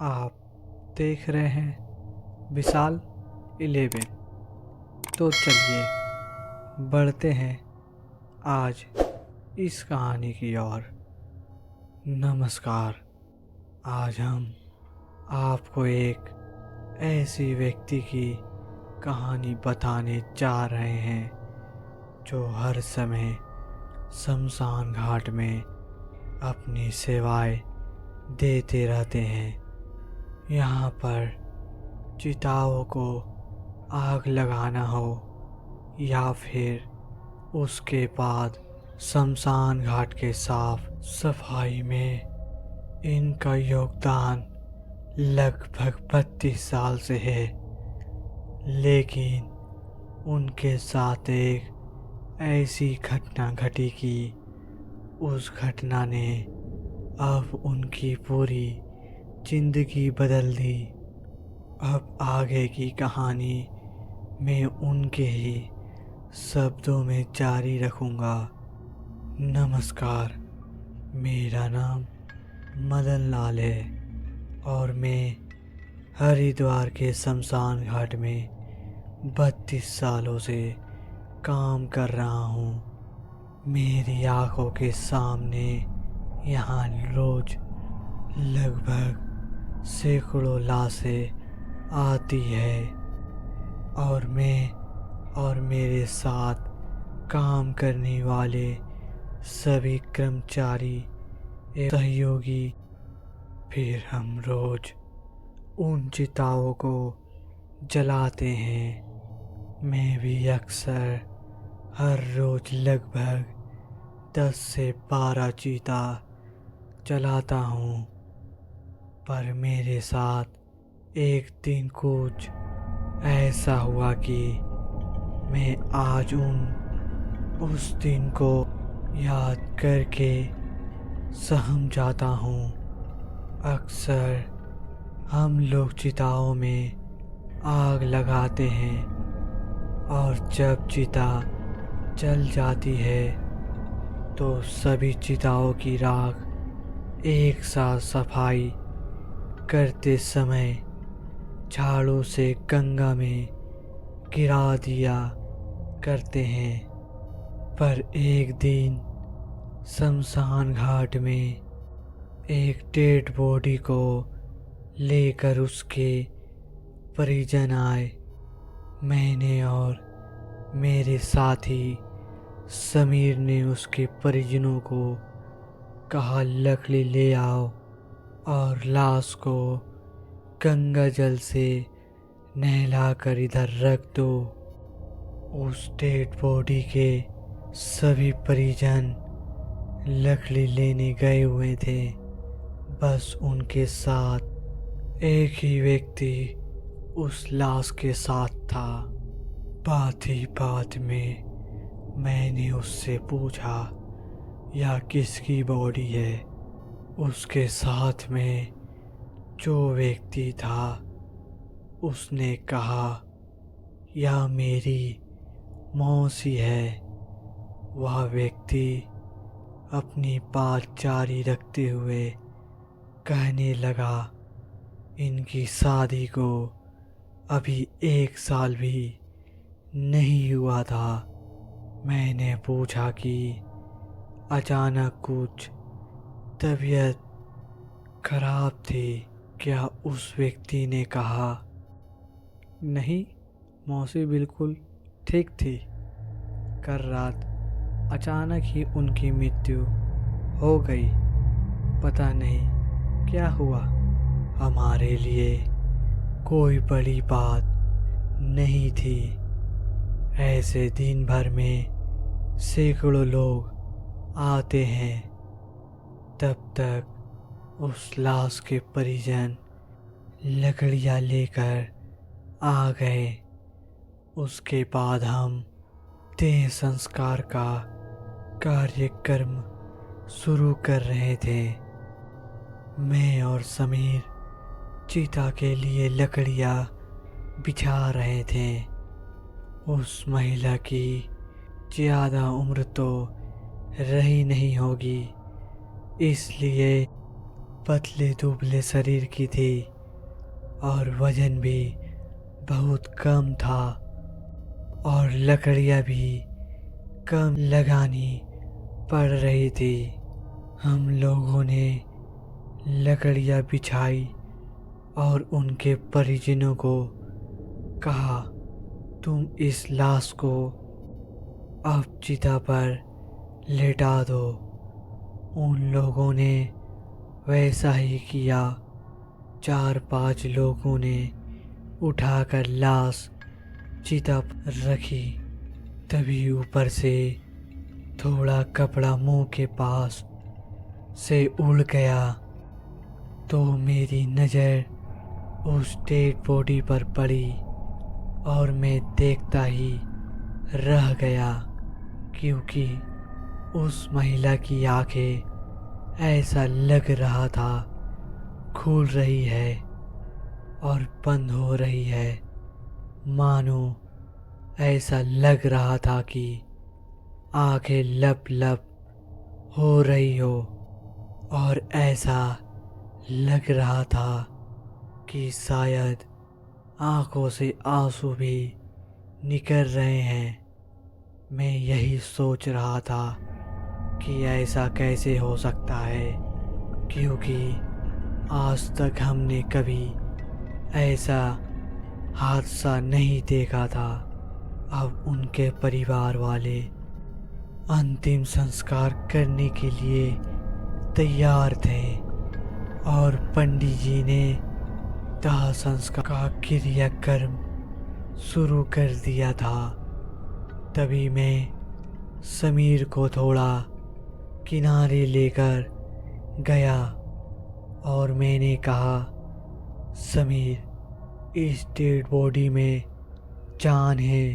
आप देख रहे हैं विशाल 11। तो चलिए बढ़ते हैं आज इस कहानी की ओर। नमस्कार। आज हम आपको एक ऐसी व्यक्ति की कहानी बताने जा रहे हैं जो हर समय शमशान घाट में अपनी सेवाएं देते रहते हैं। यहाँ पर चिताओं को आग लगाना हो या फिर उसके बाद शमशान घाट के साफ सफाई में इनका योगदान लगभग 32 साल से है। लेकिन उनके साथ एक ऐसी घटना घटी कि उस घटना ने अब उनकी पूरी जिंदगी बदल दी। अब आगे की कहानी मैं उनके ही शब्दों में जारी रखूंगा। नमस्कार, मेरा नाम मदन लाल है और मैं हरिद्वार के शमशान घाट में 32 सालों से काम कर रहा हूँ। मेरी आंखों के सामने यहाँ रोज लगभग सैकड़ों लाशें आती है और मैं और मेरे साथ काम करने वाले सभी कर्मचारी एवं सहयोगी फिर हम रोज उन चिताओं को जलाते हैं। मैं भी अक्सर हर रोज लगभग 10 से 12 चिता जलाता हूँ। पर मेरे साथ एक दिन कुछ ऐसा हुआ कि मैं आज उस दिन को याद करके सहम जाता हूँ। अक्सर हम लोग चिताओं में आग लगाते हैं और जब चिता जल जाती है तो सभी चिताओं की राख एक साथ सफाई करते समय झाड़ू से गंगा में गिरा दिया करते हैं। पर एक दिन शमशान घाट में एक डेड बॉडी को लेकर उसके परिजन आए। मैंने और मेरे साथी समीर ने उसके परिजनों को कहा, लकड़ी ले आओ और लाश को गंगा जल से नहलाकर इधर रख दो। उस डेड बॉडी के सभी परिजन लकड़ी लेने गए हुए थे। बस उनके साथ एक ही व्यक्ति उस लाश के साथ था। बात ही बात में मैंने उससे पूछा, यह किसकी बॉडी है? उसके साथ में जो व्यक्ति था उसने कहा, यह मेरी मौसी है। वह व्यक्ति अपनी बात जारी रखते हुए कहने लगा, इनकी शादी को अभी 1 साल भी नहीं हुआ था। मैंने पूछा कि अचानक कुछ तबीयत खराब थी क्या? उस व्यक्ति ने कहा, नहीं, मौसी बिल्कुल ठीक थी। कल रात अचानक ही उनकी मृत्यु हो गई। पता नहीं क्या हुआ। हमारे लिए कोई बड़ी बात नहीं थी। ऐसे दिन भर में सैकड़ों लोग आते हैं। तब तक उस लाश के परिजन लकड़ियाँ लेकर आ गए। उसके बाद हम देह संस्कार का कार्यक्रम शुरू कर रहे थे। मैं और समीर चिता के लिए लकड़ियाँ बिछा रहे थे। उस महिला की ज़्यादा उम्र तो रही नहीं होगी, इसलिए पतले दुबले शरीर की थी और वजन भी बहुत कम था और लकड़ियाँ भी कम लगानी पड़ रही थी। हम लोगों ने लकड़ियाँ बिछाई और उनके परिजनों को कहा, तुम इस लाश को अब चिता पर लेटा दो। उन लोगों ने वैसा ही किया। 4-5 लोगों ने उठाकर लाश चिता पर रखी। तभी ऊपर से थोड़ा कपड़ा मुंह के पास से उड़ गया तो मेरी नज़र उस डेड बॉडी पर पड़ी और मैं देखता ही रह गया, क्योंकि उस महिला की आंखें ऐसा लग रहा था खुल रही है और बंद हो रही है, मानो ऐसा लग रहा था कि आंखें लब लब हो रही हो और ऐसा लग रहा था कि शायद आंखों से आंसू भी निकल रहे हैं। मैं यही सोच रहा था कि ऐसा कैसे हो सकता है, क्योंकि आज तक हमने कभी ऐसा हादसा नहीं देखा था। अब उनके परिवार वाले अंतिम संस्कार करने के लिए तैयार थे और पंडित जी ने दाह संस्कार का क्रियाक्रम शुरू कर दिया था। तभी मैं समीर को थोड़ा किनारे लेकर गया और मैंने कहा, समीर, इस डेड बॉडी में जान है,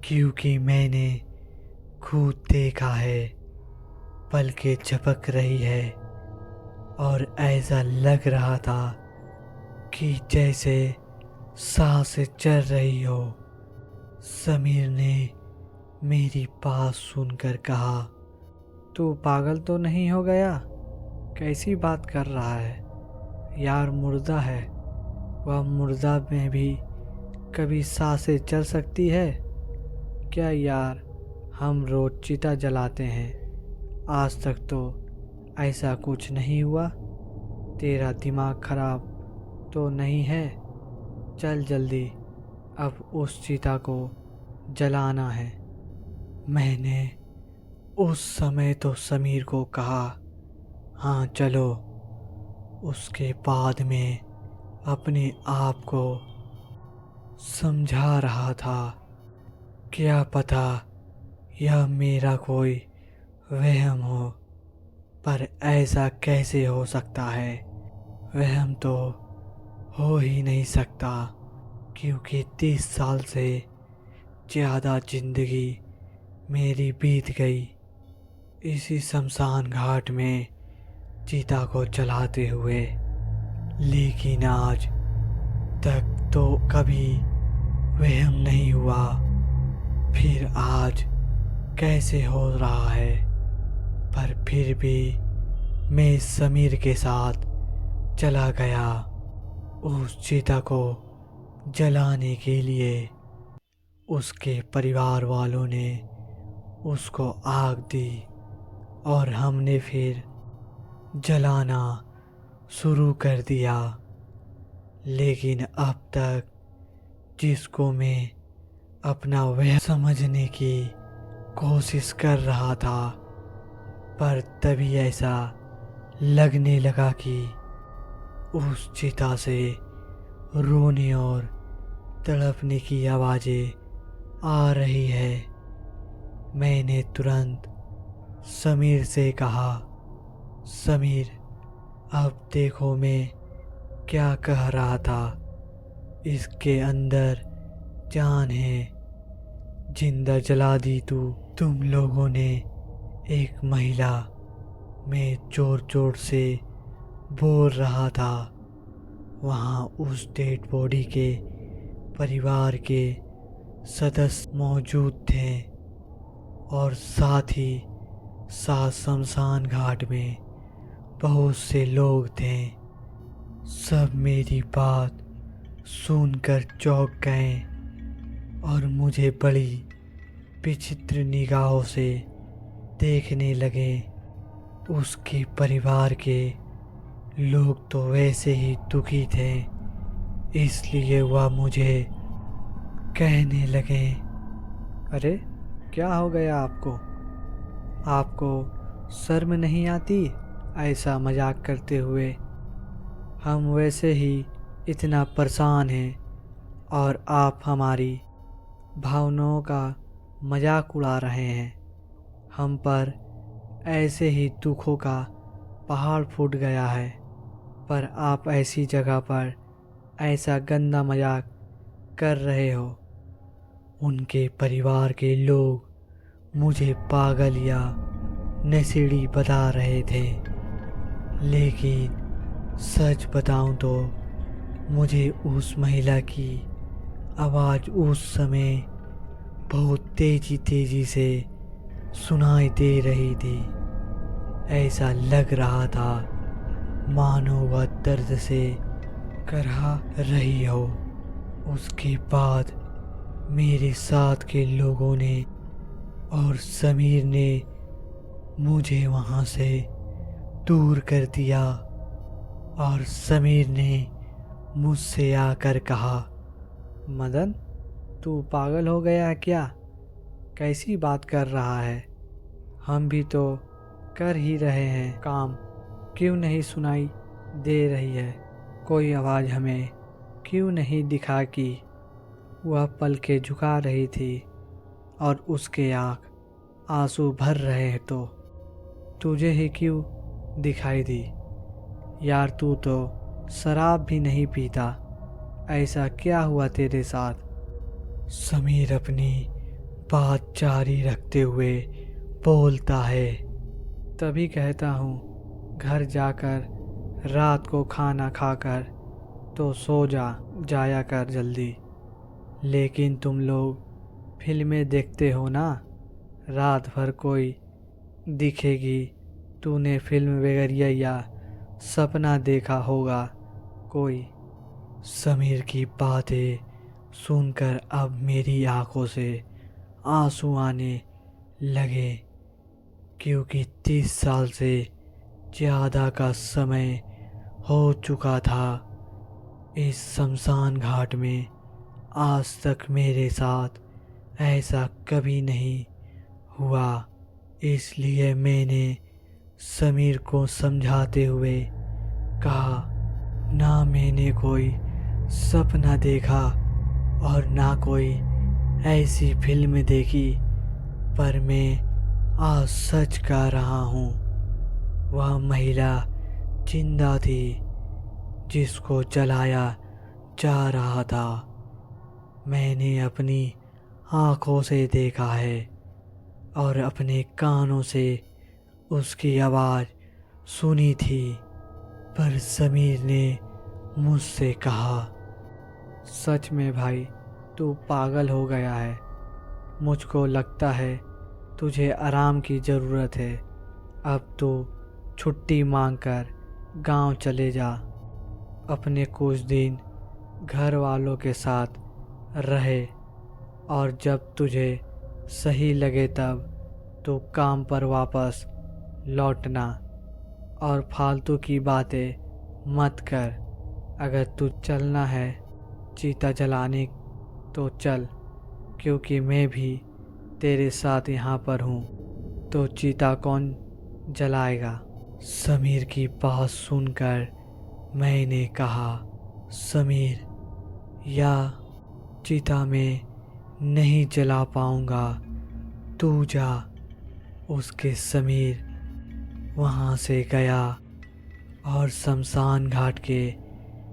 क्योंकि मैंने खुद देखा है। पलकें झपक रही है और ऐसा लग रहा था कि जैसे सांसें चल रही हो। समीर ने मेरी बात सुनकर कहा, तू पागल तो नहीं हो गया? कैसी बात कर रहा है यार, मुर्दा है वह। मुर्दा में भी कभी सांसें चल सकती है क्या यार? हम रोज चिता जलाते हैं, आज तक तो ऐसा कुछ नहीं हुआ। तेरा दिमाग खराब तो नहीं है? चल जल्दी, अब उस चिता को जलाना है। मैंने उस समय तो समीर को कहा, हाँ चलो। उसके बाद में अपने आप को समझा रहा था, क्या पता यह मेरा कोई वहम हो, पर ऐसा कैसे हो सकता है? वहम तो हो ही नहीं सकता, क्योंकि 30 साल से ज़्यादा जिंदगी मेरी बीत गई इसी शमशान घाट में चिता को जलाते हुए। लेकिन आज तक तो कभी वहम नहीं हुआ, फिर आज कैसे हो रहा है? पर फिर भी मैं समीर के साथ चला गया उस चिता को जलाने के लिए। उसके परिवार वालों ने उसको आग दी और हमने फिर जलाना शुरू कर दिया। लेकिन अब तक जिसको मैं अपना वह समझने की कोशिश कर रहा था, पर तभी ऐसा लगने लगा कि उस चिता से रोने और तड़पने की आवाज़ें आ रही है। मैंने तुरंत समीर से कहा, समीर, अब देखो मैं क्या कह रहा था, इसके अंदर जान है, जिंदा जला दी तू। तुम लोगों ने एक महिला, मैं जोर जोर से बोल रहा था। वहाँ उस डेड बॉडी के परिवार के सदस्य मौजूद थे और साथ ही साथ शमशान घाट में बहुत से लोग थे। सब मेरी बात सुनकर चौंक गए और मुझे बड़ी विचित्र निगाहों से देखने लगे। उसके परिवार के लोग तो वैसे ही दुखी थे, इसलिए वह मुझे कहने लगे, अरे क्या हो गया आपको? आपको शर्म नहीं आती ऐसा मजाक करते हुए? हम वैसे ही इतना परेशान हैं और आप हमारी भावनाओं का मजाक उड़ा रहे हैं। हम पर ऐसे ही दुखों का पहाड़ फूट गया है, पर आप ऐसी जगह पर ऐसा गंदा मजाक कर रहे हो। उनके परिवार के लोग मुझे पागल या नशेड़ी बता रहे थे, लेकिन सच बताऊं तो मुझे उस महिला की आवाज़ उस समय बहुत तेजी से सुनाई दे रही थी। ऐसा लग रहा था मानो वह दर्द से करहा रही हो। उसके बाद मेरे साथ के लोगों ने और समीर ने मुझे वहाँ से दूर कर दिया और समीर ने मुझसे आकर कहा, मदन तू पागल हो गया क्या? कैसी बात कर रहा है? हम भी तो कर ही रहे हैं काम, क्यों नहीं सुनाई दे रही है? कोई आवाज़ हमें क्यों नहीं दिखा? कि वह पलकें झुका रही थी और उसके आँख आंसू भर रहे हैं, तो तुझे ही क्यों दिखाई दी? यार तू तो शराब भी नहीं पीता, ऐसा क्या हुआ तेरे साथ? समीर अपनी बात जारी रखते हुए बोलता है, तभी कहता हूँ घर जाकर रात को खाना खाकर तो सो जाया कर जल्दी। लेकिन तुम लोग फिल्में देखते हो ना, रात भर कोई दिखेगी। तूने फिल्म वगैरह या सपना देखा होगा कोई? समीर की बातें सुनकर अब मेरी आंखों से आंसू आने लगे, क्योंकि 30 साल से ज़्यादा का समय हो चुका था इस शमशान घाट में। आज तक मेरे साथ ऐसा कभी नहीं हुआ, इसलिए मैंने समीर को समझाते हुए कहा, ना मैंने कोई सपना देखा और ना कोई ऐसी फिल्म देखी, पर मैं आज सच कह रहा हूँ, वह महिला जिंदा थी जिसको जलाया जा रहा था। मैंने अपनी आँखों से देखा है और अपने कानों से उसकी आवाज़ सुनी थी। पर समीर ने मुझसे कहा, सच में भाई तू पागल हो गया है। मुझको लगता है तुझे आराम की ज़रूरत है। अब तू छुट्टी मांगकर गांव चले जा। अपने कुछ दिन घर वालों के साथ रहे और जब तुझे सही लगे तब तो काम पर वापस लौटना और फालतू की बातें मत कर। अगर तू चलना है चीता जलाने तो चल, क्योंकि मैं भी तेरे साथ यहाँ पर हूँ। तो चीता कौन जलाएगा? समीर की बात सुनकर मैंने कहा, समीर या चिता में नहीं जला पाऊंगा, तू जा। उसके समीर वहाँ से गया और शमशान घाट के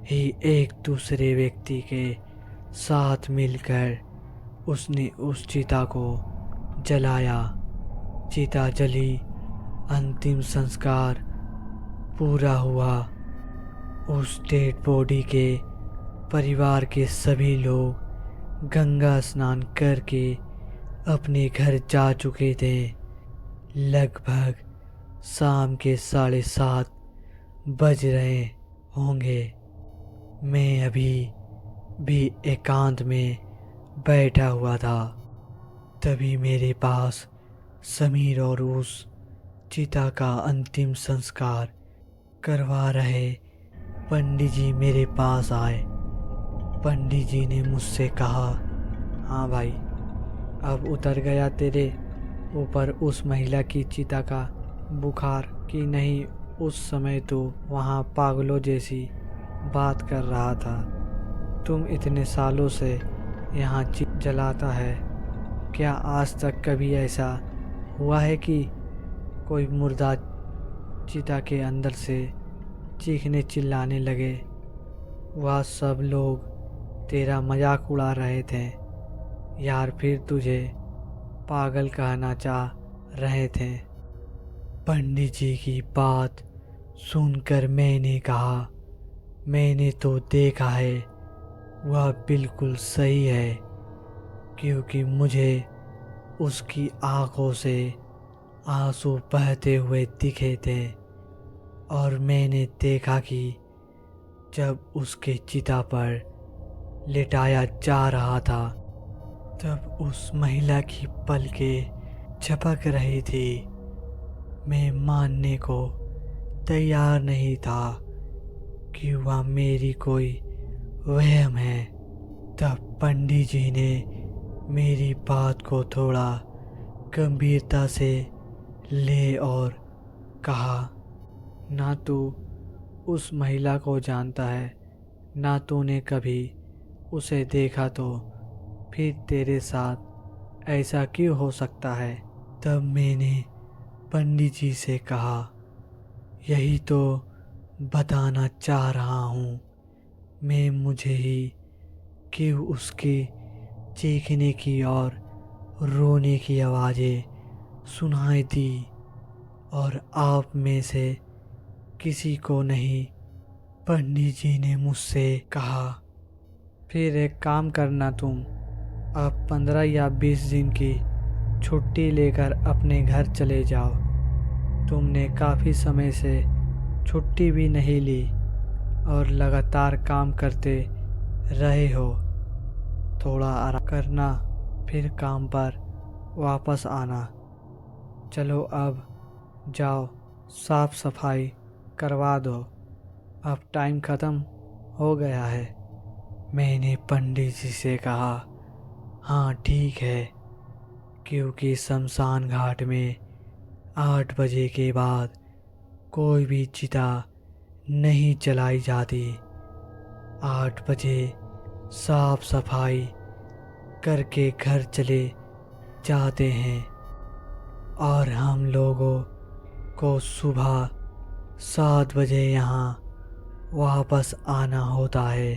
ही एक दूसरे व्यक्ति के साथ मिलकर उसने उस चिता को जलाया। चिता जली, अंतिम संस्कार पूरा हुआ। उस डेड बॉडी के परिवार के सभी लोग गंगा स्नान करके अपने घर जा चुके थे। लगभग शाम के 7:30 बज रहे होंगे। मैं अभी भी एकांत में बैठा हुआ था, तभी मेरे पास समीर और उस चिता का अंतिम संस्कार करवा रहे पंडित जी मेरे पास आए। पंडित जी ने मुझसे कहा, हाँ भाई, अब उतर गया तेरे ऊपर उस महिला की चिता का बुखार कि नहीं? उस समय तो वहाँ पागलों जैसी बात कर रहा था। तुम इतने सालों से यहाँ चिता जलाता है, क्या आज तक कभी ऐसा हुआ है कि कोई मुर्दा चिता के अंदर से चीखने चिल्लाने लगे? वह सब लोग तेरा मजाक उड़ा रहे थे यार, फिर तुझे पागल कहना चाह रहे थे। पंडित जी की बात सुनकर मैंने कहा, मैंने तो देखा है, वह बिल्कुल सही है, क्योंकि मुझे उसकी आंखों से आंसू बहते हुए दिखे थे और मैंने देखा कि जब उसके चिता पर लिटाया जा रहा था तब उस महिला की पलकें झपक रही थी। मैं मानने को तैयार नहीं था कि वह मेरी कोई वहम है। तब पंडित जी ने मेरी बात को थोड़ा गंभीरता से ले और कहा, ना तू उस महिला को जानता है, ना तूने कभी उसे देखा, तो फिर तेरे साथ ऐसा क्यों हो सकता है? तब मैंने पंडित जी से कहा, यही तो बताना चाह रहा हूँ मैं, मुझे ही क्यों उसकी चीखने की और रोने की आवाज़ें सुनाई दी और आप में से किसी को नहीं? पंडित जी ने मुझसे कहा, फिर एक काम करना, तुम अब 15 या 20 दिन की छुट्टी लेकर अपने घर चले जाओ। तुमने काफ़ी समय से छुट्टी भी नहीं ली और लगातार काम करते रहे हो। थोड़ा आराम करना, फिर काम पर वापस आना। चलो अब जाओ, साफ सफाई करवा दो, अब टाइम ख़त्म हो गया है। मैंने पंडित जी से कहा, हाँ ठीक है, क्योंकि शमशान घाट में 8 बजे के बाद कोई भी चिता नहीं जलाई जाती। 8 बजे साफ सफाई करके घर चले जाते हैं और हम लोगों को सुबह 7 बजे यहाँ वापस आना होता है।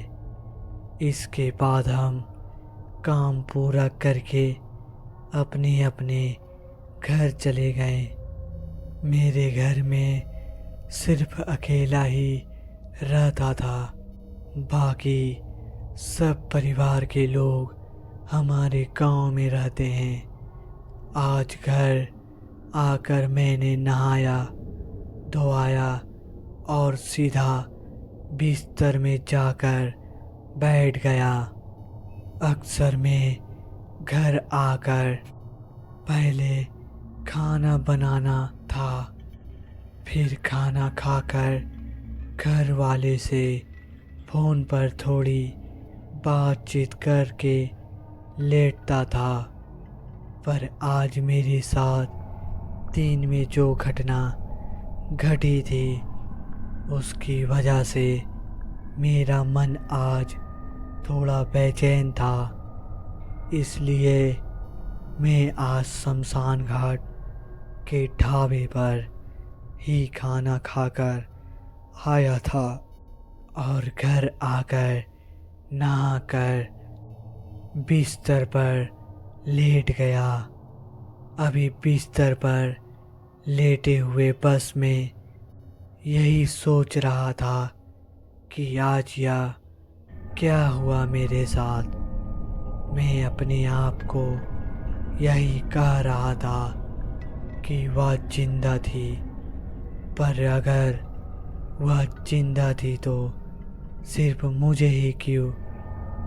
इसके बाद हम काम पूरा करके अपने अपने घर चले गए। मेरे घर में सिर्फ अकेला ही रहता था, बाकी सब परिवार के लोग हमारे गांव में रहते हैं। आज घर आकर मैंने नहाया धोया और सीधा बिस्तर में जाकर बैठ गया। अक्सर मैं घर आकर पहले खाना बनाना था, फिर खाना खाकर घर वाले से फ़ोन पर थोड़ी बातचीत करके लेटता था। पर आज मेरे साथ दिन में जो घटना घटी थी उसकी वजह से मेरा मन आज थोड़ा बेचैन था। इसलिए मैं आज शमशान घाट के ढाबे पर ही खाना खाकर आया था और घर आकर नहाकर बिस्तर पर लेट गया। अभी बिस्तर पर लेटे हुए बस में यही सोच रहा था कि आज यह क्या हुआ मेरे साथ। मैं अपने आप को यही कह रहा था कि वह जिंदा थी, पर अगर वह जिंदा थी तो सिर्फ मुझे ही क्यों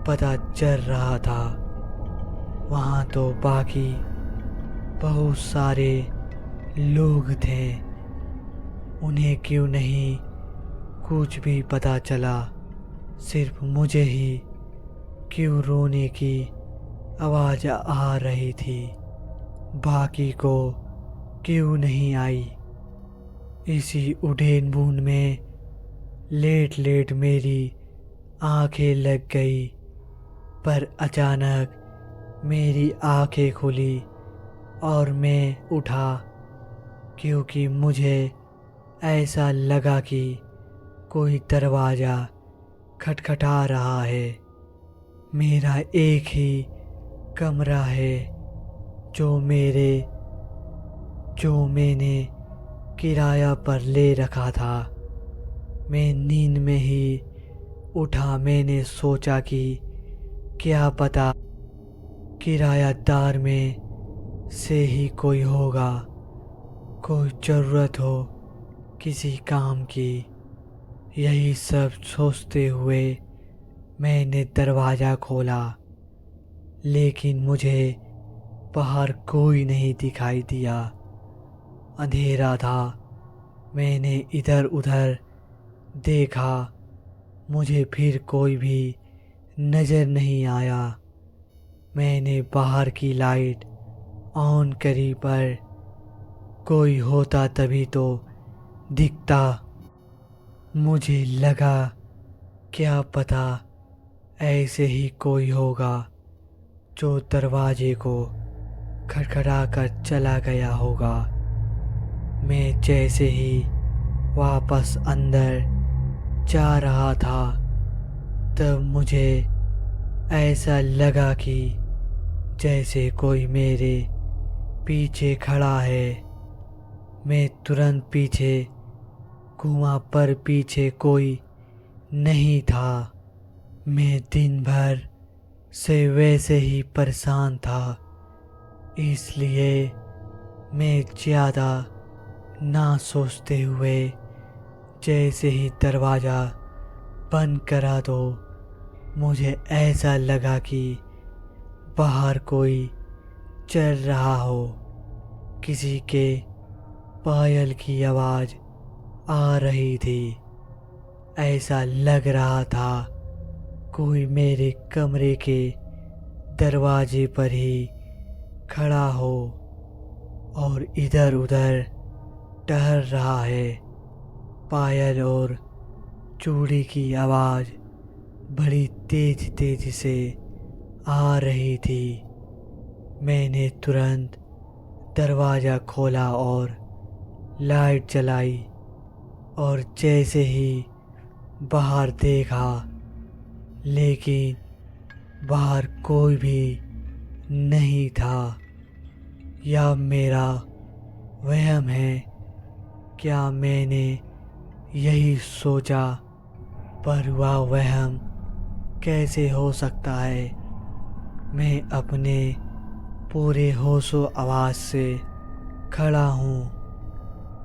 पता चल रहा था। वहाँ तो बाकी बहुत सारे लोग थे, उन्हें क्यों नहीं कुछ भी पता चला। सिर्फ मुझे ही क्यों रोने की आवाज़ आ रही थी, बाकी को क्यों नहीं आई। इसी उड़ेन बूंद में लेट लेट मेरी आंखें लग गई, पर अचानक मेरी आंखें खुली और मैं उठा, क्योंकि मुझे ऐसा लगा कि कोई दरवाज़ा खटखटा रहा है। मेरा एक ही कमरा है जो मैंने किराया पर ले रखा था। मैं नींद में ही उठा। मैंने सोचा कि क्या पता किरायादार में से ही कोई होगा, कोई ज़रूरत हो किसी काम की। यही सब सोचते हुए मैंने दरवाज़ा खोला, लेकिन मुझे बाहर कोई नहीं दिखाई दिया। अंधेरा था। मैंने इधर उधर देखा, मुझे फिर कोई भी नज़र नहीं आया। मैंने बाहर की लाइट ऑन करी, पर कोई होता तभी तो दिखता। मुझे लगा क्या पता ऐसे ही कोई होगा जो दरवाजे को खटखटा कर चला गया होगा। मैं जैसे ही वापस अंदर जा रहा था, तब मुझे ऐसा लगा कि जैसे कोई मेरे पीछे खड़ा है। मैं तुरंत पीछे घूमा, पर पीछे कोई नहीं था। मैं दिन भर से वैसे ही परेशान था, इसलिए मैं ज़्यादा ना सोचते हुए जैसे ही दरवाज़ा बंद करा तो मुझे ऐसा लगा कि बाहर कोई चल रहा हो। किसी के पायल की आवाज़ आ रही थी। ऐसा लग रहा था कोई मेरे कमरे के दरवाजे पर ही खड़ा हो और इधर उधर टहल रहा है। पायल और चूड़ी की आवाज़ बड़ी तेज तेज से आ रही थी। मैंने तुरंत दरवाज़ा खोला और लाइट जलाई, और जैसे ही बाहर देखा, लेकिन बाहर कोई भी नहीं था। या मेरा वहम है? क्या मैंने यही सोचा? पर वह वहम कैसे हो सकता है? मैं अपने पूरे होशो आवाज़ से खड़ा हूँ।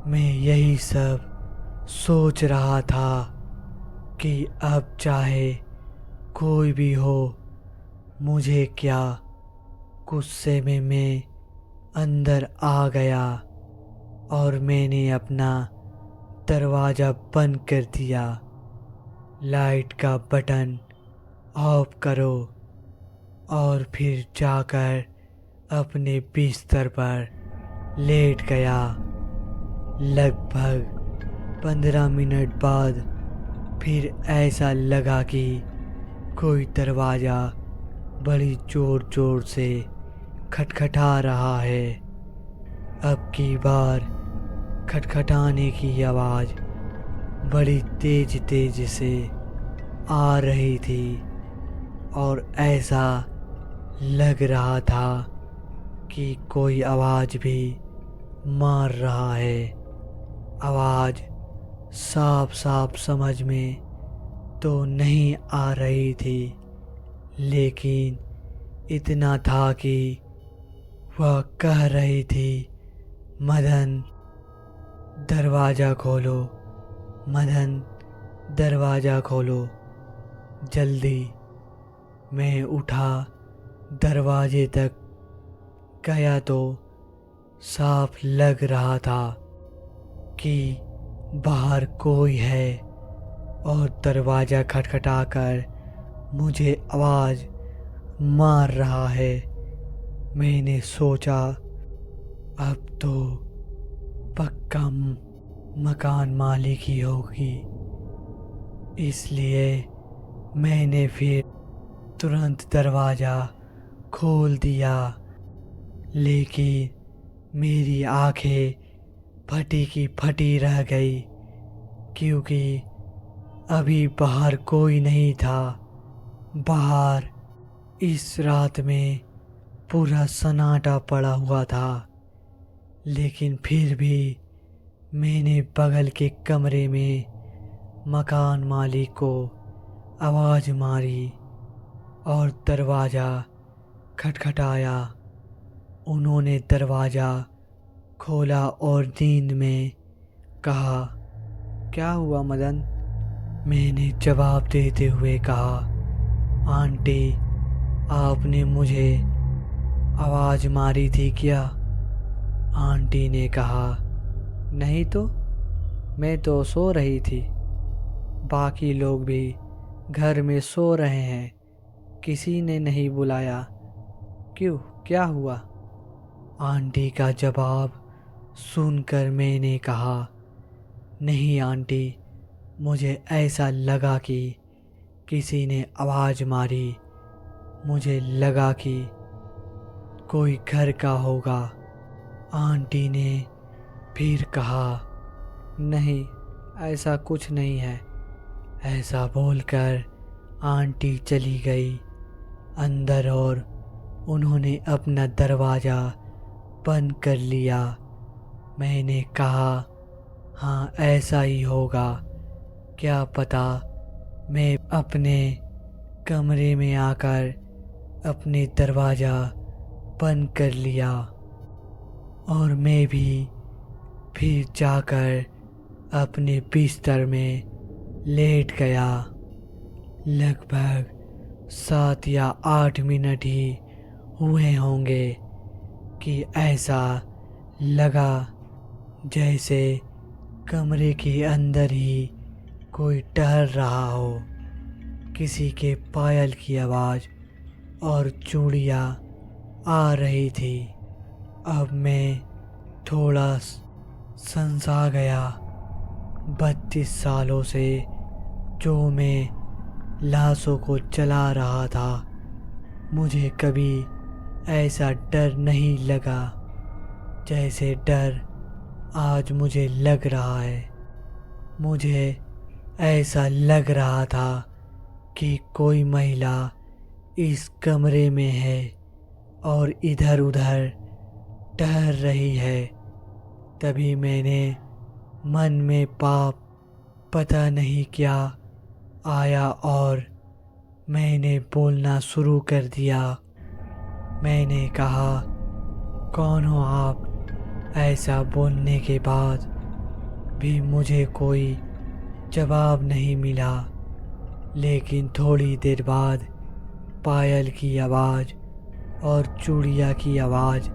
मैं यही सब सोच रहा था कि अब चाहे कोई भी हो, मुझे क्या। गुस्से में मैं अंदर आ गया और मैंने अपना दरवाज़ा बंद कर दिया। लाइट का बटन ऑफ करो और फिर जाकर अपने बिस्तर पर लेट गया। लगभग 15 मिनट बाद फिर ऐसा लगा कि कोई दरवाज़ा बड़ी ज़ोर ज़ोर से खटखटा रहा है। अब की बार खटखटाने की आवाज़ बड़ी तेज तेज से आ रही थी और ऐसा लग रहा था कि कोई आवाज़ भी मार रहा है। आवाज़ साफ साफ समझ में तो नहीं आ रही थी, लेकिन इतना था कि वह कह रही थी, मदन दरवाज़ा खोलो, मदन, दरवाज़ा खोलो जल्दी। मैं उठा, दरवाजे तक गया तो साफ लग रहा था कि बाहर कोई है और दरवाज़ा खटखटाकर मुझे आवाज़ मार रहा है। मैंने सोचा अब तो पक्का मकान मालिक ही होगी, इसलिए मैंने फिर तुरंत दरवाज़ा खोल दिया। लेकिन मेरी आंखें फटी की फटी रह गई, क्योंकि अभी बाहर कोई नहीं था। बाहर इस रात में पूरा सन्नाटा पड़ा हुआ था। लेकिन फिर भी मैंने बगल के कमरे में मकान मालिक को आवाज़ मारी और दरवाज़ा खटखटाया। उन्होंने दरवाज़ा खोला और नींद में कहा, क्या हुआ मदन? मैंने जवाब देते हुए कहा, आंटी, आपने मुझे आवाज़ मारी थी क्या? आंटी ने कहा, नहीं तो, मैं तो सो रही थी। बाकी लोग भी घर में सो रहे हैं, किसी ने नहीं बुलाया। क्यों, क्या हुआ? आंटी का जवाब सुनकर मैंने कहा, नहीं आंटी, मुझे ऐसा लगा कि किसी ने आवाज़ मारी। मुझे लगा कि कोई घर का होगा। आंटी ने फिर कहा, नहीं, ऐसा कुछ नहीं है। ऐसा बोलकर आंटी चली गई अंदर और उन्होंने अपना दरवाज़ा बंद कर लिया। मैंने कहा, हाँ, ऐसा ही होगा। क्या पता मैं अपने कमरे में आकर अपने दरवाज़ा बंद कर लिया और मैं भी फिर जाकर अपने बिस्तर में लेट गया। लगभग 7 या 8 मिनट ही हुए होंगे कि ऐसा लगा जैसे कमरे के अंदर ही कोई टहल रहा हो। किसी के पायल की आवाज़ और चूड़ियाँ आ रही थी। अब मैं थोड़ा संसा गया। 32 सालों से जो मैं लाशों को जला रहा था, मुझे कभी ऐसा डर नहीं लगा जैसे डर आज मुझे लग रहा है। मुझे ऐसा लग रहा था कि कोई महिला इस कमरे में है और इधर उधर टहल रही है। तभी मैंने मन में पाप पता नहीं क्या आया और मैंने बोलना शुरू कर दिया। मैंने कहा, कौन हो आप? ऐसा बोलने के बाद भी मुझे कोई जवाब नहीं मिला। लेकिन थोड़ी देर बाद पायल की आवाज़ और चूड़िया की आवाज़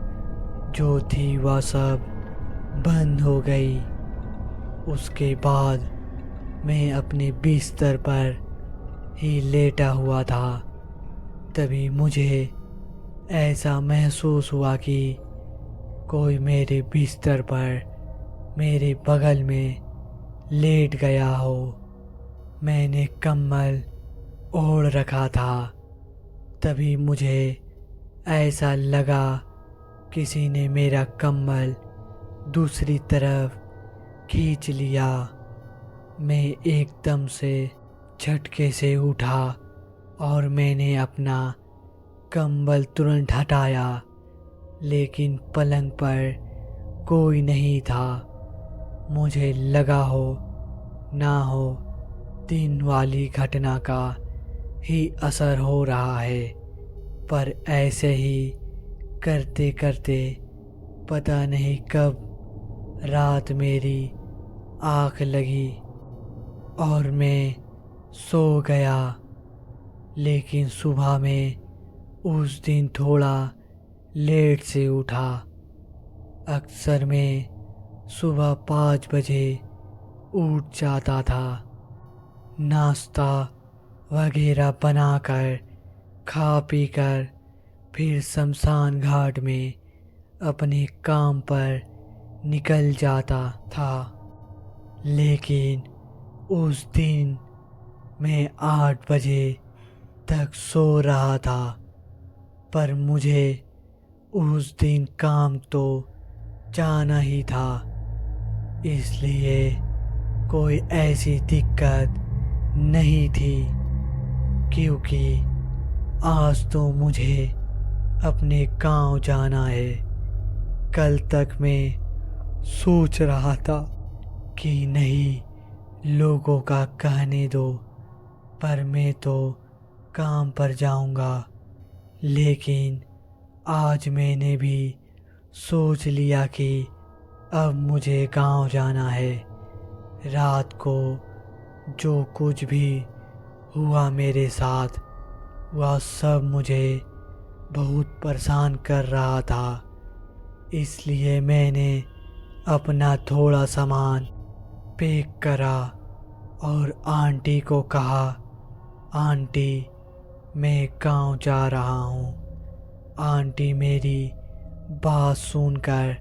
जो थी वह सब बंद हो गई। उसके बाद मैं अपने बिस्तर पर ही लेटा हुआ था। तभी मुझे ऐसा महसूस हुआ कि कोई मेरे बिस्तर पर मेरे बगल में लेट गया हो। मैंने कंबल ओढ़ रखा था। तभी मुझे ऐसा लगा किसी ने मेरा कंबल दूसरी तरफ खींच लिया। मैं एकदम से झटके से उठा और मैंने अपना कंबल तुरंत हटाया, लेकिन पलंग पर कोई नहीं था। मुझे लगा हो ना हो दिन वाली घटना का ही असर हो रहा है, पर ऐसे ही करते करते पता नहीं कब रात मेरी आँख लगी और मैं सो गया। लेकिन सुबह में उस दिन थोड़ा लेट से उठा। अक्सर मैं सुबह 5 बजे उठ जाता था। नाश्ता वगैरह बनाकर खा पी कर फिर शमशान घाट में अपने काम पर निकल जाता था। लेकिन उस दिन मैं 8 बजे तक सो रहा था। पर मुझे उस दिन काम तो जाना ही था, इसलिए कोई ऐसी दिक्कत नहीं थी, क्योंकि आज तो मुझे अपने गांव जाना है। कल तक मैं सोच रहा था कि नहीं, लोगों का कहने दो, पर मैं तो काम पर जाऊंगा। लेकिन आज मैंने भी सोच लिया कि अब मुझे गांव जाना है। रात को जो कुछ भी हुआ मेरे साथ, वह सब मुझे बहुत परेशान कर रहा था। इसलिए मैंने अपना थोड़ा सामान पैक करा और आंटी को कहा, आंटी मैं गांव जा रहा हूँ। आंटी मेरी बात सुनकर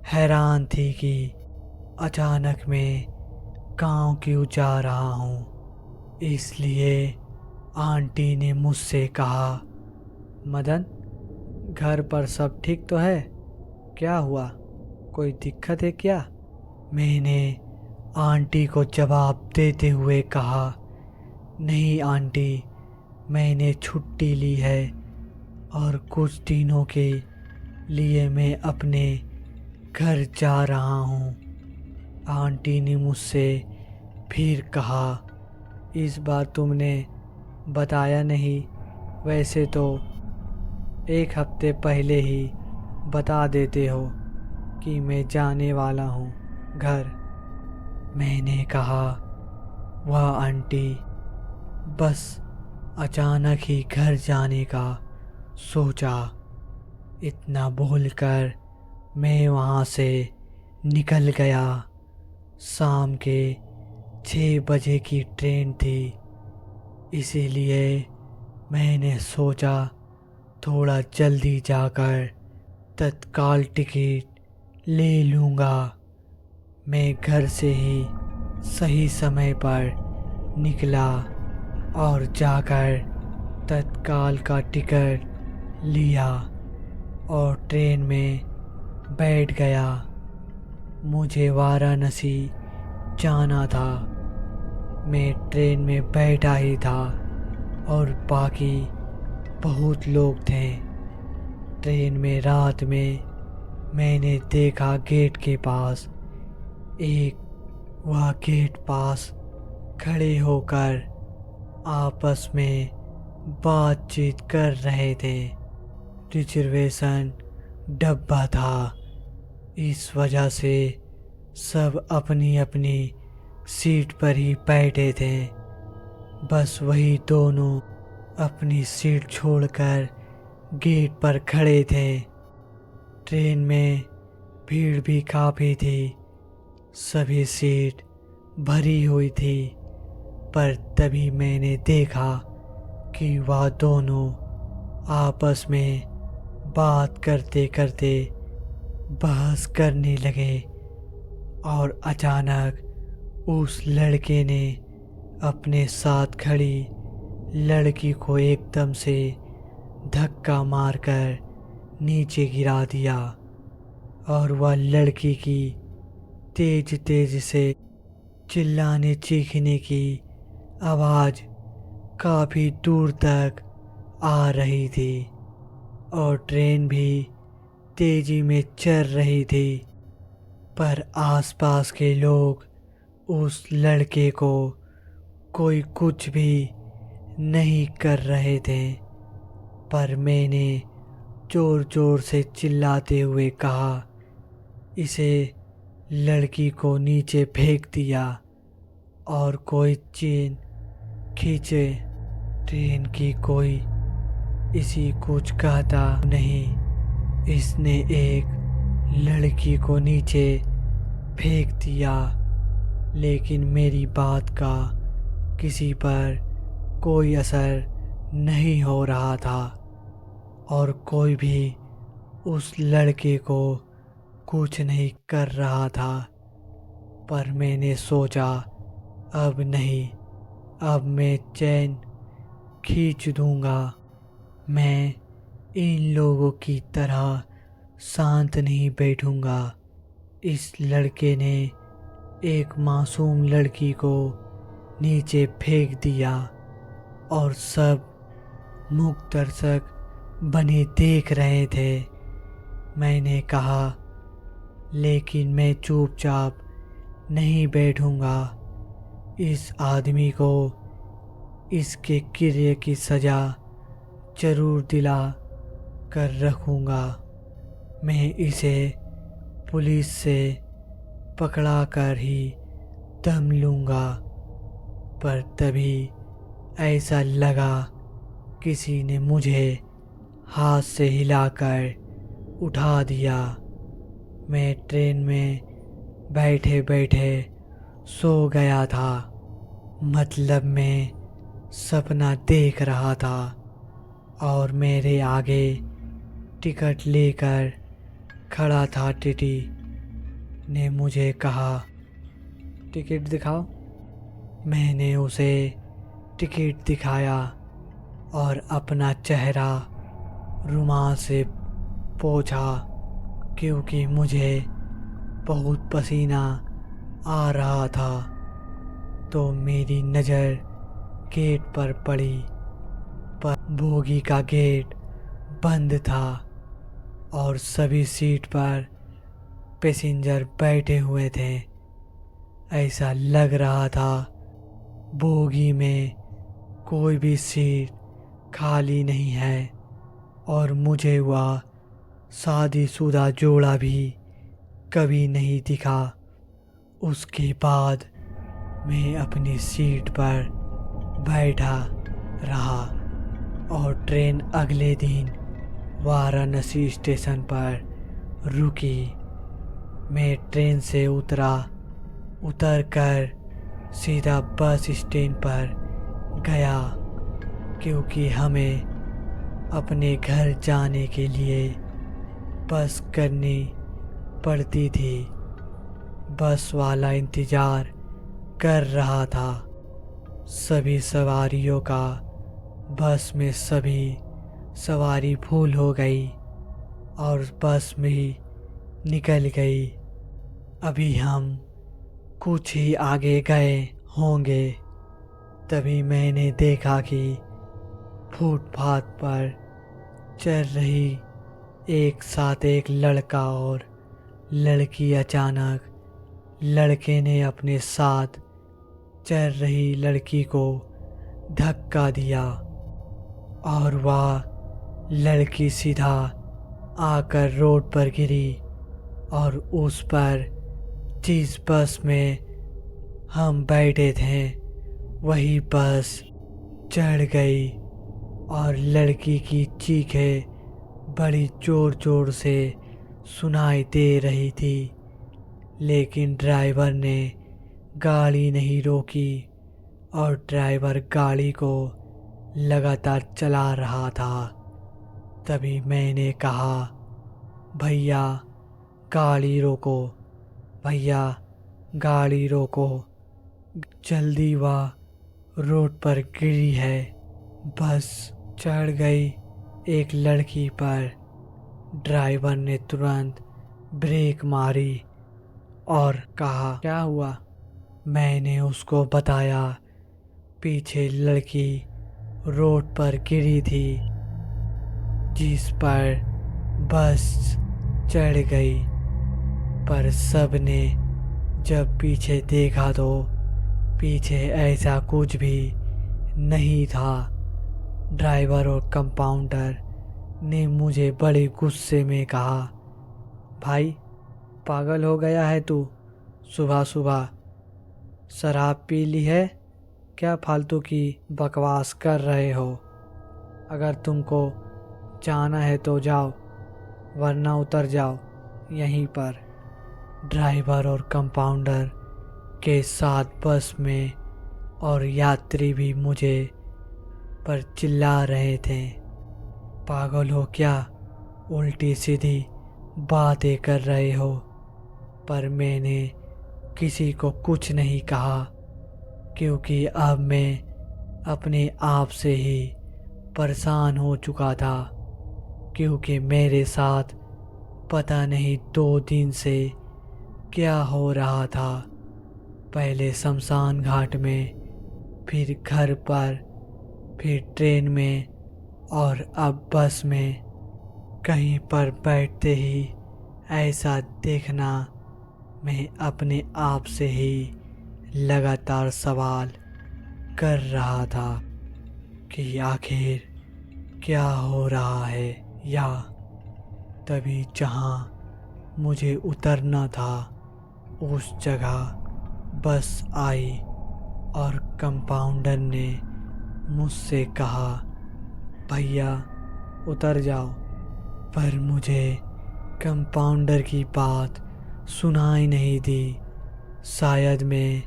हैरान थी कि अचानक मैं गांव क्यों जा रहा हूँ। इसलिए आंटी ने मुझसे कहा, मदन, घर पर सब ठीक तो है? क्या हुआ, कोई दिक्कत है क्या? मैंने आंटी को जवाब देते हुए कहा, नहीं आंटी, मैंने छुट्टी ली है और कुछ दिनों के लिए मैं अपने घर जा रहा हूँ। आंटी ने मुझसे फिर कहा, इस बार तुमने बताया नहीं, वैसे तो 1 हफ्ते पहले ही बता देते हो कि मैं जाने वाला हूँ घर। मैंने कहा, वाह आंटी, बस अचानक ही घर जाने का सोचा। इतना बोलकर मैं वहाँ से निकल गया। शाम के 6 बजे की ट्रेन थी, इसीलिए मैंने सोचा थोड़ा जल्दी जाकर तत्काल टिकट ले लूँगा। मैं घर से ही सही समय पर निकला और जाकर तत्काल का टिकट लिया और ट्रेन में बैठ गया। मुझे वाराणसी जाना था। मैं ट्रेन में बैठा ही था और बाकी बहुत लोग थे। ट्रेन में रात में मैंने देखा गेट के पास वह गेट पास खड़े होकर आपस में बातचीत कर रहे थे। रिजर्वेशन डब्बा था, इस वजह से सब अपनी अपनी सीट पर ही बैठे थे। बस वही दोनों अपनी सीट छोड़कर गेट पर खड़े थे। ट्रेन में भीड़ भी काफ़ी थी, सभी सीट भरी हुई थी। पर तभी मैंने देखा कि वह दोनों आपस में बात करते करते बहस करने लगे और अचानक उस लड़के ने अपने साथ खड़ी लड़की को एकदम से धक्का मारकर नीचे गिरा दिया और वह लड़की की तेज तेज से चिल्लाने चीखने की आवाज़ काफ़ी दूर तक आ रही थी और ट्रेन भी तेजी में चल रही थी। पर आसपास के लोग उस लड़के को कोई कुछ भी नहीं कर रहे थे। पर मैंने जोर जोर से चिल्लाते हुए कहा, इसे लड़की को नीचे फेंक दिया। और कोई चेन खींचे। ट्रेन की कोई इसी कुछ कहता नहीं। इसने एक लड़की को नीचे फेंक दिया, लेकिन मेरी बात का किसी पर कोई असर नहीं हो रहा था और कोई भी उस लड़के को कुछ नहीं कर रहा था। पर मैंने सोचा अब नहीं, अब मैं चैन खींच दूंगा। मैं इन लोगों की तरह शांत नहीं बैठूंगा। इस लड़के ने एक मासूम लड़की को नीचे फेंक दिया और सब मूक दर्शक बने देख रहे थे। मैंने कहा, लेकिन मैं चुपचाप नहीं बैठूंगा। इस आदमी को इसके किए की सजा जरूर दिला कर रखूंगा। मैं इसे पुलिस से पकड़ा कर ही दम लूंगा। पर तभी ऐसा लगा किसी ने मुझे हाथ से हिलाकर उठा दिया। मैं ट्रेन में बैठे बैठे सो गया था। मतलब मैं सपना देख रहा था और मेरे आगे टिकट लेकर खड़ा था टीटी ने मुझे कहा, टिकट दिखाओ। मैंने उसे टिकट दिखाया और अपना चेहरा रुमाल से पोंछा, क्योंकि मुझे बहुत पसीना आ रहा था। तो मेरी नज़र गेट पर पड़ी, पर बोगी का गेट बंद था और सभी सीट पर पैसेंजर बैठे हुए थे। ऐसा लग रहा था बोगी में कोई भी सीट खाली नहीं है और मुझे वह शादीशुदा जोड़ा भी कभी नहीं दिखा। उसके बाद मैं अपनी सीट पर बैठा रहा और ट्रेन अगले दिन वाराणसी स्टेशन पर रुकी। मैं ट्रेन से उतरकर सीधा बस स्टैंड पर गया, क्योंकि हमें अपने घर जाने के लिए बस करनी पड़ती थी। बस वाला इंतज़ार कर रहा था। सभी सवारियों का बस में सभी सवारी फुल हो गई और बस में निकल गई। अभी हम कुछ ही आगे गए होंगे, तभी मैंने देखा कि फुटपाथ पर चल रही एक साथ एक लड़का और लड़की। अचानक लड़के ने अपने साथ चल रही लड़की को धक्का दिया और वह लड़की सीधा आकर रोड पर गिरी और उस पर जिस बस में हम बैठे थे वही बस चढ़ गई और लड़की की चीखें बड़ी जोर जोर से सुनाई दे रही थी। लेकिन ड्राइवर ने गाड़ी नहीं रोकी और ड्राइवर गाड़ी को लगातार चला रहा था। तभी मैंने कहा, भैया गाड़ी रोको, भैया गाड़ी रोको, जल्दी वह रोड पर गिरी है। बस चढ़ गई एक लड़की पर। ड्राइवर ने तुरंत ब्रेक मारी और कहा, क्या हुआ? मैंने उसको बताया, पीछे लड़की रोड पर गिरी थी जिस पर बस चढ़ गई। पर सब ने जब पीछे देखा तो पीछे ऐसा कुछ भी नहीं था। ड्राइवर और कंपाउंडर ने मुझे बड़े गुस्से में कहा, भाई पागल हो गया है तू? सुबह सुबह शराब पी ली है? क्या फालतू की बकवास कर रहे हो? अगर तुमको जाना है तो जाओ, वरना उतर जाओ यहीं पर। ड्राइवर और कंपाउंडर के साथ बस में और यात्री भी मुझे पर चिल्ला रहे थे। पागल हो क्या? उल्टी सीधी बातें कर रहे हो। पर मैंने किसी को कुछ नहीं कहा, क्योंकि अब मैं अपने आप से ही परेशान हो चुका था। क्योंकि मेरे साथ पता नहीं 2 दिन से क्या हो रहा था। पहले शमशान घाट में, फिर घर पर, फिर ट्रेन में और अब बस में। कहीं पर बैठते ही ऐसा देखना, मैं अपने आप से ही लगातार सवाल कर रहा था कि आखिर क्या हो रहा है। या तभी जहाँ मुझे उतरना था उस जगह बस आई और कंपाउंडर ने मुझसे कहा, भैया उतर जाओ। पर मुझे कंपाउंडर की बात सुनाई नहीं दी। शायद मैं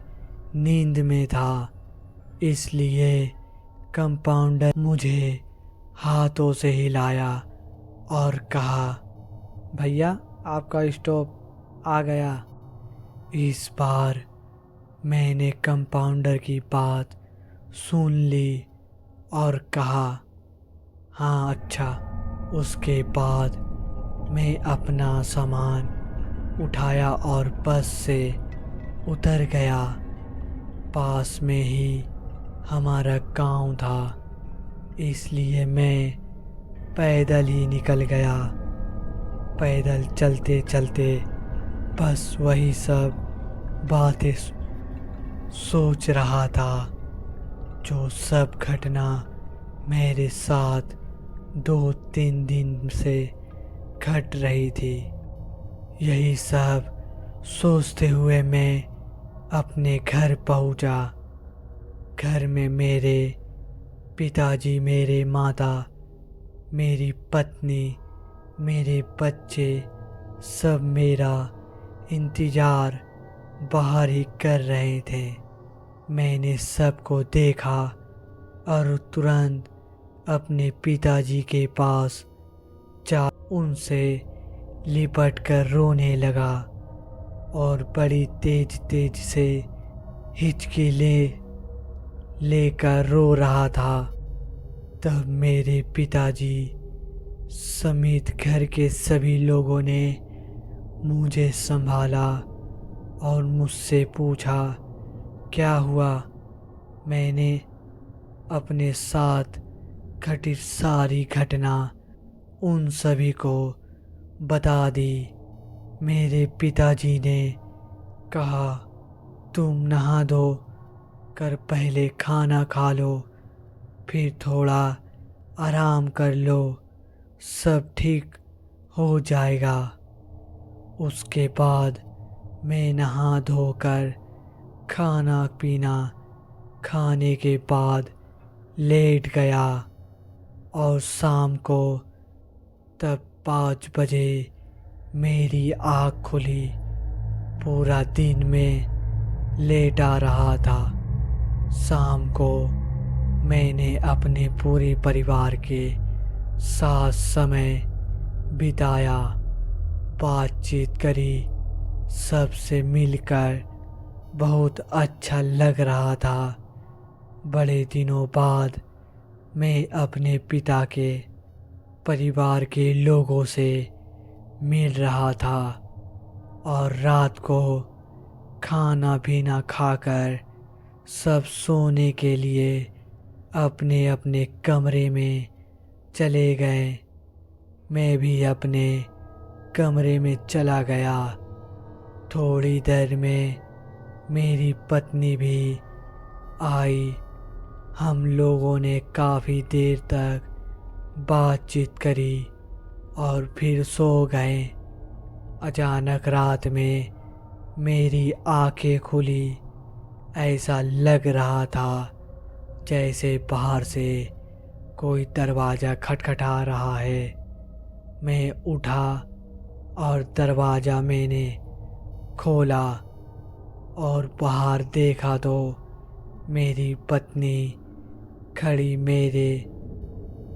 नींद में था, इसलिए कंपाउंडर मुझे हाथों से हिलाया और कहा, भैया आपका स्टॉप आ गया। इस बार मैंने कंपाउंडर की बात सुन ली और कहा, हाँ अच्छा। उसके बाद मैं अपना सामान उठाया और बस से उतर गया। पास में ही हमारा गांव था, इसलिए मैं पैदल ही निकल गया। पैदल चलते चलते बस वही सब बातें सोच रहा था, जो सब घटना मेरे साथ 2-3 दिन से घट रही थी। यही सब सोचते हुए मैं अपने घर पहुंचा। घर में मेरे पिताजी, मेरे माता, मेरी पत्नी, मेरे बच्चे सब मेरा इंतज़ार बाहर ही कर रहे थे। मैंने सबको देखा और तुरंत अपने पिताजी के पास जा उनसे लिपट कर रोने लगा और बड़ी तेज तेज से हिचकी लेकर रो रहा था। तब मेरे पिताजी समेत घर के सभी लोगों ने मुझे संभाला और मुझसे पूछा, क्या हुआ? मैंने अपने साथ घटित सारी घटना उन सभी को बता दी। मेरे पिताजी ने कहा, तुम नहा धो कर पहले खाना खा लो, फिर थोड़ा आराम कर लो, सब ठीक हो जाएगा। उसके बाद मैं नहा धोकर खाना पीना खाने के बाद लेट गया और शाम को तब 5 बजे मेरी आँख खुली। पूरा दिन में लेटा रहा था। शाम को मैंने अपने पूरे परिवार के साथ समय बिताया, बातचीत करी, सबसे मिलकर बहुत अच्छा लग रहा था। बड़े दिनों बाद मैं अपने पिता के परिवार के लोगों से मिल रहा था और रात को खाना पीना खाकर सब सोने के लिए अपने अपने कमरे में चले गए। मैं भी अपने कमरे में चला गया। थोड़ी देर में मेरी पत्नी भी आई। हम लोगों ने काफ़ी देर तक बातचीत करी और फिर सो गए। अचानक रात में मेरी आंखें खुली। ऐसा लग रहा था जैसे बाहर से कोई दरवाज़ा खटखटा रहा है। मैं उठा और दरवाज़ा मैंने खोला और बाहर देखा तो मेरी पत्नी खड़ी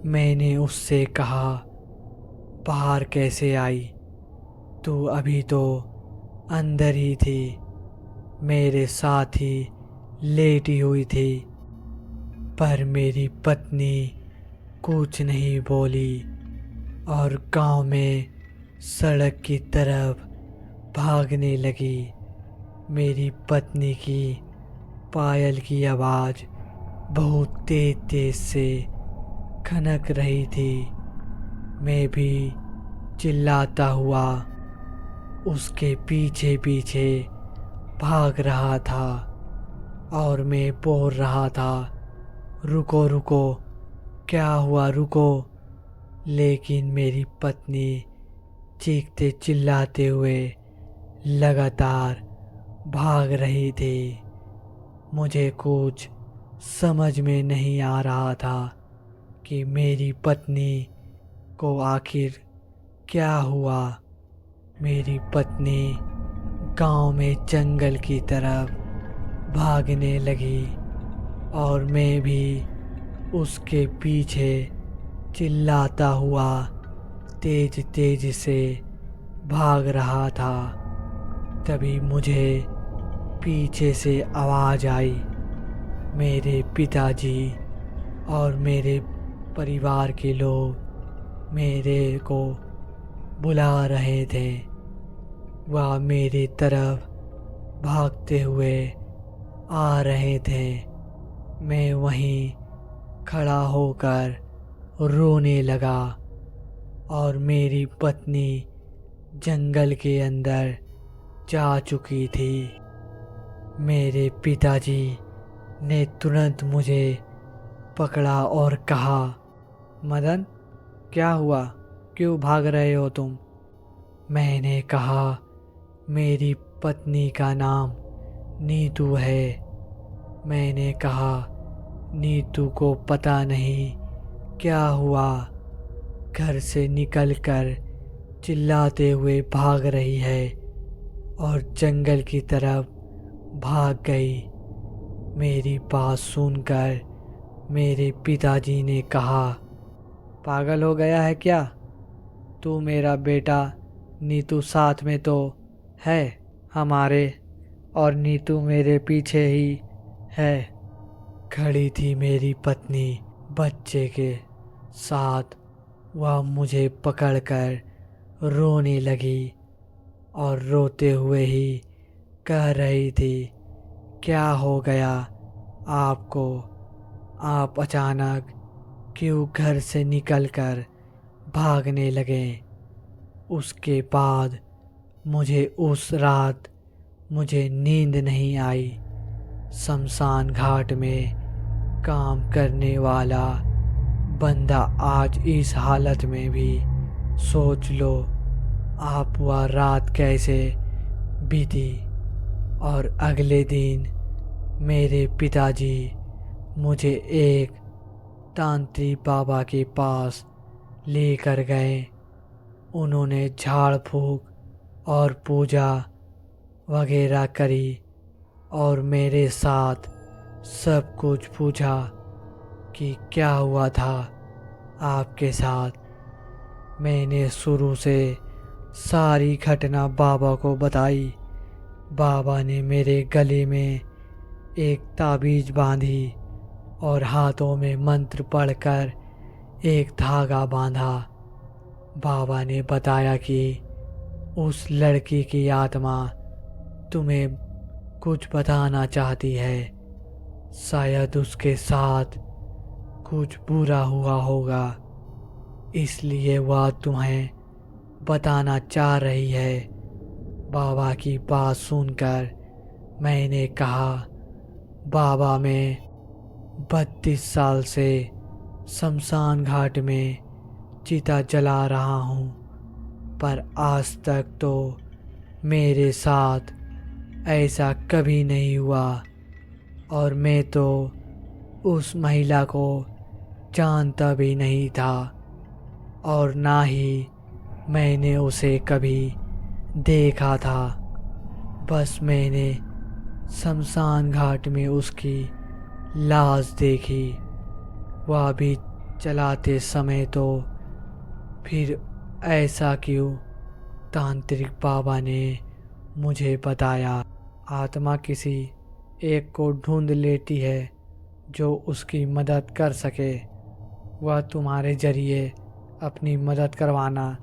मैंने उससे कहा, बाहर कैसे आई? तू अभी तो अंदर ही थी, मेरे साथ ही लेटी हुई थी। पर मेरी पत्नी कुछ नहीं बोली और गांव में सड़क की तरफ भागने लगी। मेरी पत्नी की पायल की आवाज़ बहुत तेज तेज से खनक रही थी। मैं भी चिल्लाता हुआ उसके पीछे पीछे भाग रहा था और मैं बोल रहा था, रुको रुको, क्या हुआ, रुको। लेकिन मेरी पत्नी चीखते चिल्लाते हुए लगातार भाग रही थी। मुझे कुछ समझ में नहीं आ रहा था कि मेरी पत्नी को आखिर क्या हुआ। मेरी पत्नी गांव में जंगल की तरफ भागने लगी और मैं भी उसके पीछे चिल्लाता हुआ तेज तेज से भाग रहा था। तभी मुझे पीछे से आवाज़ आई। मेरे पिताजी और मेरे परिवार के लोग मेरे को बुला रहे थे। वह मेरी तरफ भागते हुए आ रहे थे। मैं वहीं खड़ा होकर रोने लगा और मेरी पत्नी जंगल के अंदर जा चुकी थी। मेरे पिताजी ने तुरंत मुझे पकड़ा और कहा, मदन, क्या हुआ, क्यों भाग रहे हो तुम? मैंने कहा, मेरी पत्नी का नाम नीतू है। मैंने कहा, नीतू को पता नहीं क्या हुआ, घर से निकलकर चिल्लाते हुए भाग रही है और जंगल की तरफ भाग गई। मेरी बात सुनकर मेरे पिताजी ने कहा, पागल हो गया है क्या? तू मेरा बेटा नीतू साथ में तो है हमारे, और नीतू मेरे पीछे ही है। खड़ी थी मेरी पत्नी बच्चे के साथ। वह मुझे पकड़कर रोने लगी और रोते हुए ही कह रही थी, क्या हो गया आपको? आप अचानक क्यों घर से निकलकर भागने लगे? उसके बाद उस रात मुझे नींद नहीं आई। शमशान घाट में काम करने वाला बंदा आज इस हालत में भी, सोच लो आप वह रात कैसे बीती। और अगले दिन मेरे पिताजी मुझे एक तांत्रिक बाबा के पास लेकर गए। उन्होंने झाड़ फूक और पूजा वगैरह करी और मेरे साथ सब कुछ पूछा कि क्या हुआ था आपके साथ। मैंने शुरू से सारी घटना बाबा को बताई। बाबा ने मेरे गले में एक ताबीज बांधी और हाथों में मंत्र पढ़कर एक धागा बांधा। बाबा ने बताया कि उस लड़की की आत्मा तुम्हें कुछ बताना चाहती है। शायद उसके साथ कुछ बुरा हुआ होगा, इसलिए वह तुम्हें बताना चाह रही है। बाबा की बात सुनकर मैंने कहा, बाबा, मैं 32 साल से शमशान घाट में चिता जला रहा हूँ, पर आज तक तो मेरे साथ ऐसा कभी नहीं हुआ। और मैं तो उस महिला को जानता भी नहीं था और ना ही मैंने उसे कभी देखा था। बस मैंने शमशान घाट में उसकी लाश देखी, वह भी चलाते समय। तो फिर ऐसा क्यों? तांत्रिक बाबा ने मुझे बताया, आत्मा किसी एक को ढूंढ लेती है जो उसकी मदद कर सके। वह तुम्हारे जरिए अपनी मदद करवाना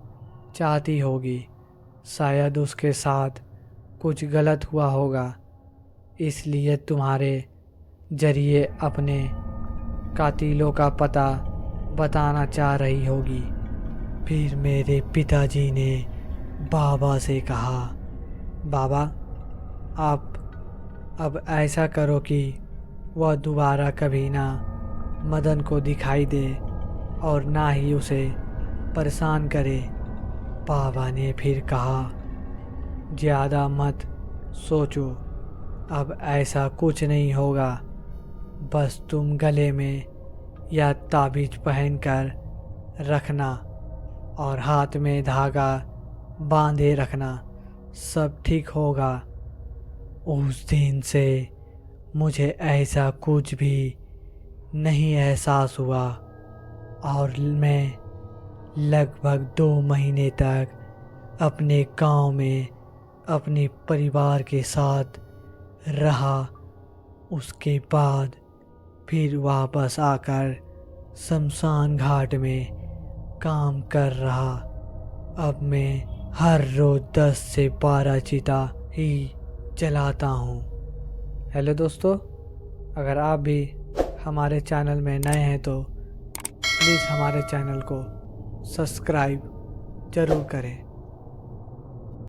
चाहती होगी। शायद उसके साथ कुछ गलत हुआ होगा, इसलिए तुम्हारे जरिए अपने कातिलों का पता बताना चाह रही होगी। फिर मेरे पिताजी ने बाबा से कहा, बाबा आप अब ऐसा करो कि वह दोबारा कभी ना मदन को दिखाई दे और ना ही उसे परेशान करे। बाबा ने फिर कहा, ज़्यादा मत सोचो, अब ऐसा कुछ नहीं होगा। बस तुम गले में या ताबीज पहनकर रखना और हाथ में धागा बांधे रखना, सब ठीक होगा। उस दिन से मुझे ऐसा कुछ भी नहीं एहसास हुआ और मैं लगभग 2 महीने तक अपने गांव में अपने परिवार के साथ रहा। उसके बाद फिर वापस आकर शमशान घाट में काम कर रहा। अब मैं हर रोज़ 10 से 12 चिता ही जलाता हूँ। हेलो दोस्तों, अगर आप भी हमारे चैनल में नए हैं तो प्लीज़ हमारे चैनल को सब्सक्राइब ज़रूर करें।